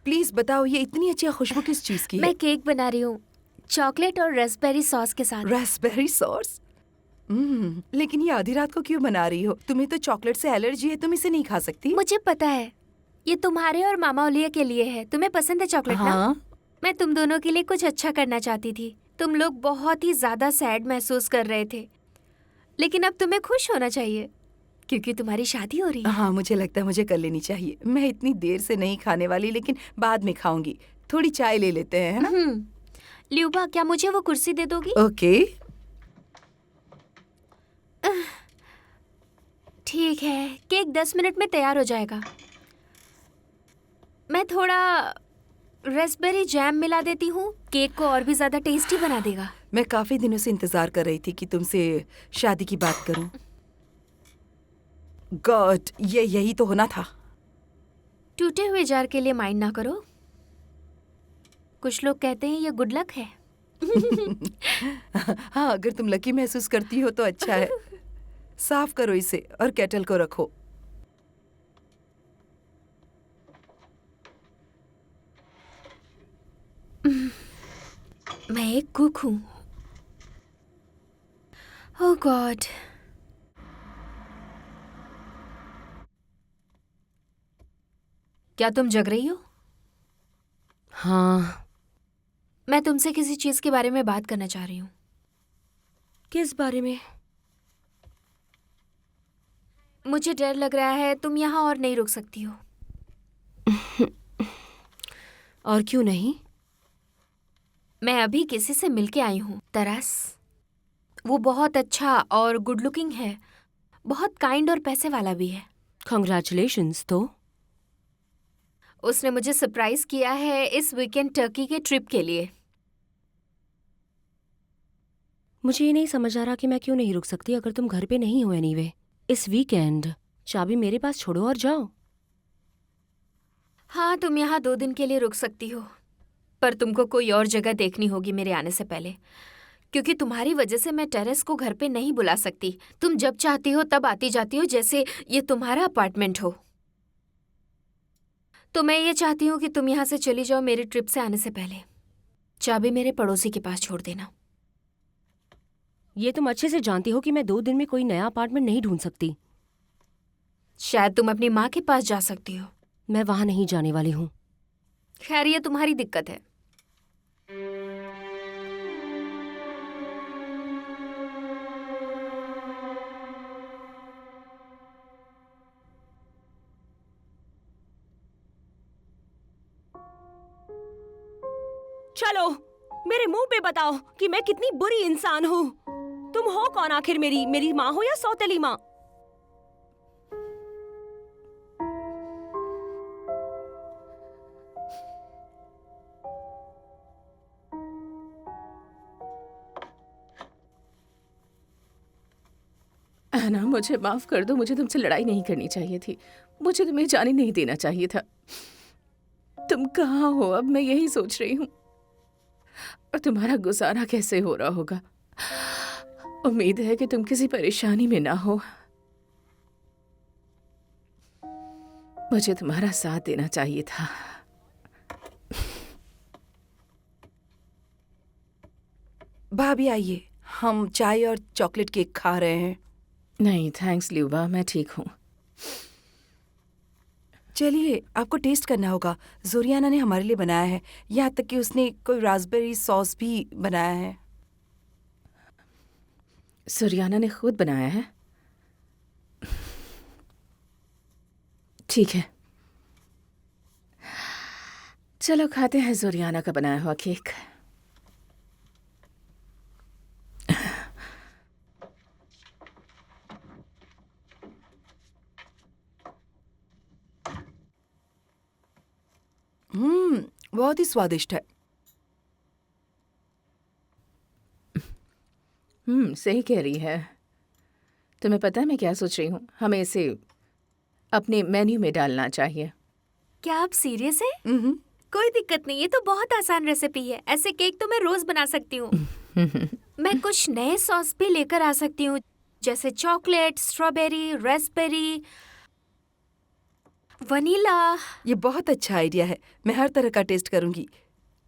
Please बताओ, ये इतनी अच्छी खुशबू किस चीज की है? मैं केक बना रही हूँ, चॉकलेट और रास्पबेरी सॉस के साथ। Raspberry sauce? लेकिन ये आधी रात को क्यों बना रही हो? तुम्हें तो चॉकलेट से एलर्जी है, तुम इसे नहीं खा सकती। मुझे पता है, ये तुम्हारे और मामा ओलिया के लिए है। तुम्हें पसंद है चॉकलेट ना? हाँ। मैं तुम दोनों के लिए कुछ अच्छा करना चाहती थी। तुम लोग बहुत ही ज्यादा सैड महसूस कर रहे थे, लेकिन अब तुम्हें खुश होना चाहिए क्योंकि तुम्हारी शादी हो रही है। हाँ, मुझे लगता है मुझे कर लेनी चाहिए। मैं इतनी देर से नहीं खाने वाली, लेकिन बाद में खाऊंगी। थोड़ी चाय ले लेते हैं, है ना? ल्यूबा, क्या मुझे वो कुर्सी दे दोगी? ओके। ठीक है, केक 10 मिनट में तैयार हो जाएगा। मैं थोड़ा रास्पबेरी जैम मिला देती हूँ, केक को और भी ज्यादा टेस्टी बना देगा। मैं काफी दिनों से इंतजार कर रही थी कि तुमसे शादी की बात करूं। गॉड, ये यही तो होना था। टूटे हुए जार के लिए माइंड ना करो। कुछ लोग कहते हैं ये गुड लक है। हाँ, अगर तुम लकी महसूस करती हो तो अच्छा है। साफ करो इसे और केटल को रखो। मैं एक कुक हूँ। ओह गॉड। क्या तुम जग रही हो? हाँ। मैं तुमसे किसी चीज के बारे में बात करना चाह रही हूँ। किस बारे में? मुझे डर लग रहा है तुम यहाँ और नहीं रुक सकती हो। और क्यों नहीं? मैं अभी किसी से मिलके आई हूँ, तरस। वो बहुत अच्छा और गुड लुकिंग है, बहुत काइंड और पैसे वाला भी है। कांग्रेचुलेशंस। तो उसने मुझे सरप्राइज किया है इस वीकेंड टर्की के ट्रिप के लिए। मुझे ये नहीं समझ आ रहा कि मैं क्यों नहीं रुक सकती अगर तुम घर पे नहीं हो एनीवे। इस वीकेंड चाबी मेरे पास छोड़ो और जाओ। हाँ, तुम यहाँ 2 दिन के लिए रुक सकती हो, पर तुमको कोई और जगह देखनी होगी मेरे आने से पहले, क्योंकि तुम्हारी वजह से मैं टेरेस को घर पे नहीं बुला सकती। तुम जब चाहती हो तब आती जाती हो, जैसे ये तुम्हारा अपार्टमेंट हो। तो मैं ये चाहती हूँ कि तुम यहाँ से चली जाओ मेरे ट्रिप से आने से पहले। चाबी मेरे पड़ोसी के पास छोड़ देना। ये तुम अच्छे से जानती हो कि मैं 2 दिन में कोई नया अपार्टमेंट नहीं ढूंढ सकती। शायद तुम अपनी माँ के पास जा सकती हो। मैं वहां नहीं जाने वाली हूँ। खैर, ये तुम्हारी दिक्कत है। चलो मेरे मुंह पे बताओ कि मैं कितनी बुरी इंसान हूँ। तुम हो कौन आखिर? मेरी माँ हो या सौतेली माँ? ना, मुझे माफ कर दो। मुझे तुमसे लड़ाई नहीं करनी चाहिए थी। मुझे तुम्हें जाने नहीं देना चाहिए था। तुम कहाँ हो अब? मैं यही सोच रही हूँ। और तुम्हारा गुजारा कैसे हो रहा होगा? उम्मीद है कि तुम किसी परेशानी में ना हो। मुझे तुम्हारा साथ देना चाहिए था। भाभी आइए, हम चाय और चॉकलेट केक खा रहे हैं। नहीं थैंक्स ल्यूबा, मैं ठीक हूँ। चलिए, आपको टेस्ट करना होगा। जोरियाना ने हमारे लिए बनाया है, यहाँ तक कि उसने कोई रास्पबेरी सॉस भी बनाया है। सुरियाना ने खुद बनाया है? ठीक है, चलो खाते हैं जोरियाना का बनाया हुआ केक। बहुत ही स्वादिष्ट है। सही कह रही है। तुम्हें पता है मैं क्या सोच रही हूँ? हमें इसे अपने मेन्यू में डालना चाहिए। क्या आप सीरियस हैं? कोई दिक्कत नहीं, ये तो बहुत आसान रेसिपी है। ऐसे केक तो मैं रोज बना सकती हूँ। मैं कुछ नए सॉस भी लेकर आ सकती हूँ, जैसे चॉकलेट, स्ट्रॉबेरी, रास्पबेरी। वनीला। ये बहुत अच्छा आइडिया है। मैं हर तरह का टेस्ट करूंगी,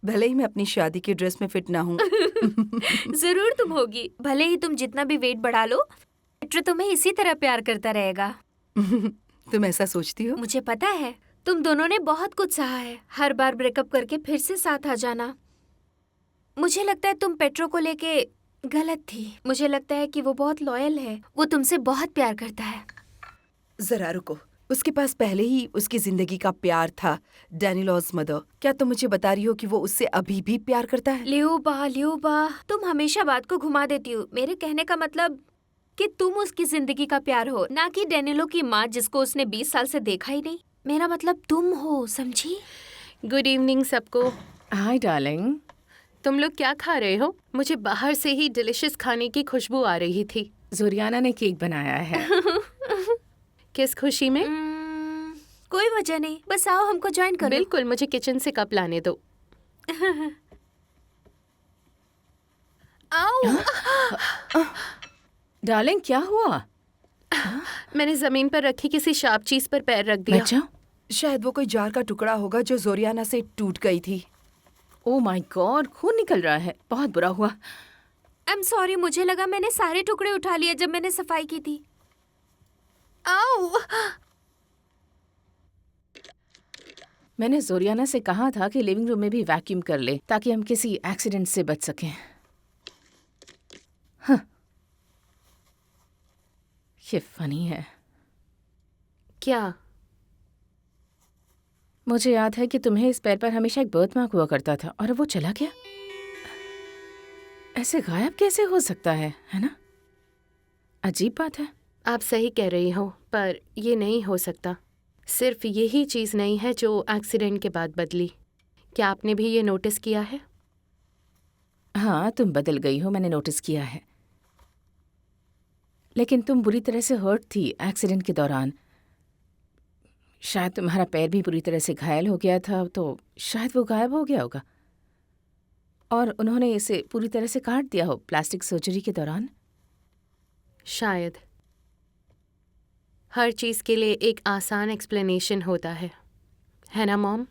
भले ही मैं अपनी शादी की ड्रेस में फिट ना हूँ। जरूर तुम होगी, भले ही तुम जितना भी वेट बढ़ा लो, पेट्रो तुम्हें इसी तरह प्यार करता रहेगा। तुम ऐसा सोचती हो? मुझे पता है, तुम दोनों ने बहुत कुछ सहा है, हर बार ब्रेकअप करके फिर से साथ आ जाना। मुझे लगता है तुम पेट्रो को लेके गलत थी। मुझे लगता है कि वो बहुत लॉयल है, वो तुमसे बहुत प्यार करता है। जरा रुको, उसके पास पहले ही उसकी जिंदगी का प्यार था, डैनिलॉस मदर। क्या तुम मुझे बता रही हो कि वो उससे अभी भी प्यार करता है? लियोबा, तुम हमेशा बात को घुमा देती हो। मेरे कहने का मतलब कि तुम उसकी जिंदगी का प्यार हो, ना कि डेनिलो की माँ जिसको उसने 20 साल से देखा ही नहीं। मेरा मतलब तुम हो, समझी? गुड इवनिंग सबको। Hi darling. तुम लोग क्या खा रहे हो? मुझे बाहर से ही डिलिशियस खाने की खुशबू आ रही थी। जोरियाना ने केक बनाया है। किस खुशी में? कोई वजह नहीं, बस आओ हमको ज्वाइन करो। बिल्कुल, मुझे किचन से कप लाने दो। आओ। डार्लिंग क्या हुआ? मैंने जमीन पर रखी किसी शार्प चीज पर पैर रख दिया। बच्चा? शायद वो कोई जार का टुकड़ा होगा जो जोरियाना से टूट गई थी। ओ माय गॉड, खून निकल रहा है, बहुत बुरा हुआ। आई एम सॉरी, मुझे लगा मैंने सारे टुकड़े उठा लिए जब मैंने सफाई की थी। आओ। मैंने जोरियाना से कहा था कि लिविंग रूम में भी वैक्यूम कर ले ताकि हम किसी एक्सीडेंट से बच सकें। हाँ, ये फनी है। क्या? मुझे याद है कि तुम्हें इस पैर पर हमेशा एक बर्थ मार्क हुआ करता था और अब वो चला गया। ऐसे गायब कैसे हो सकता है ना? अजीब बात है। आप सही कह रही हो, पर ये नहीं हो सकता। सिर्फ यही चीज नहीं है जो एक्सीडेंट के बाद बदली। क्या आपने भी ये नोटिस किया है? हाँ, तुम बदल गई हो, मैंने नोटिस किया है। लेकिन तुम बुरी तरह से हर्ट थी एक्सीडेंट के दौरान। शायद तुम्हारा पैर भी पूरी तरह से घायल हो गया था, तो शायद वो गायब हो गया होगा और उन्होंने इसे पूरी तरह से काट दिया हो प्लास्टिक सर्जरी के दौरान। शायद। हर चीज के लिए एक आसान एक्सप्लेनेशन होता है ना मॉम?